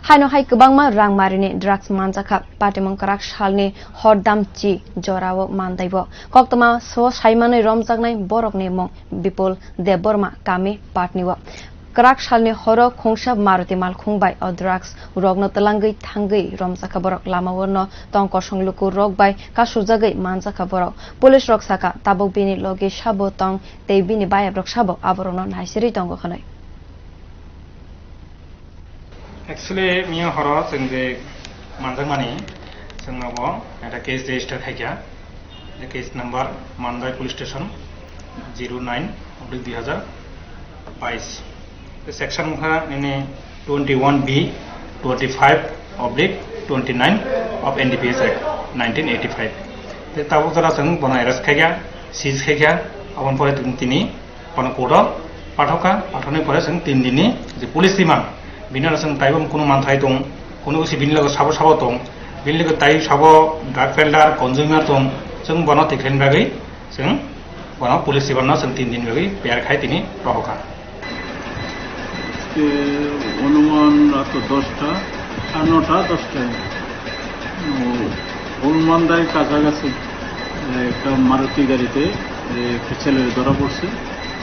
Haino hai kwbangma rang marini drugs manjak patimung kwrak salni hordam chi jora o mandaio koktwmao so saimankha romjaknai borogni mung bipul debbarma kami patni o kwrak salni horo khongsa Maruti malkhungbai o drugs rogno twlangwi thangwi romjak borok lamaoh no tong kosong luku rogbai kasujakgwi manjak borok police rok sakha tabok bini logi sabo tong tei bini bayabrok sabo aborokno naisiri tongo khonai. Actually, me horo sing the manjak mani sing abo eta case register khaikya the case number Mandai police station 09/2022 the section kha ini 21B 25/29 of NDPS Act 1985 the tabok jora sing bona arrest khaikya seize khaikya abon pore tini kono kodo pathoka pathoni pore sing 3 dini je police remand बिना रसं ताइबम कुनु मानथाय दं कुनु उसी बिनलग साबो साबो दं बिनलग ताइ साबो drag पेल्डार consumer दं जों बना टिक्लेन बागै जों बना पुलिस सिबारना जों 3 दिन बागै बेयार खाय तिनि रहका অনুমান রাত 10টা 9টা 10টা অনুমান দায় কাছাকাছি একটা মারুতি গাড়িতে একটা ছেলে ধরা পড়ছে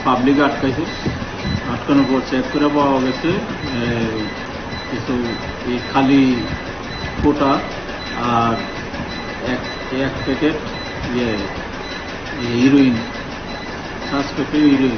পাবলিক আটকাইছে আটকানোর পর চেক করে পাওয়া গেছে কিছু এই খালি কোটা আর এক প্যাকেট হিরোইন 5 প্যাকেট হিরোইন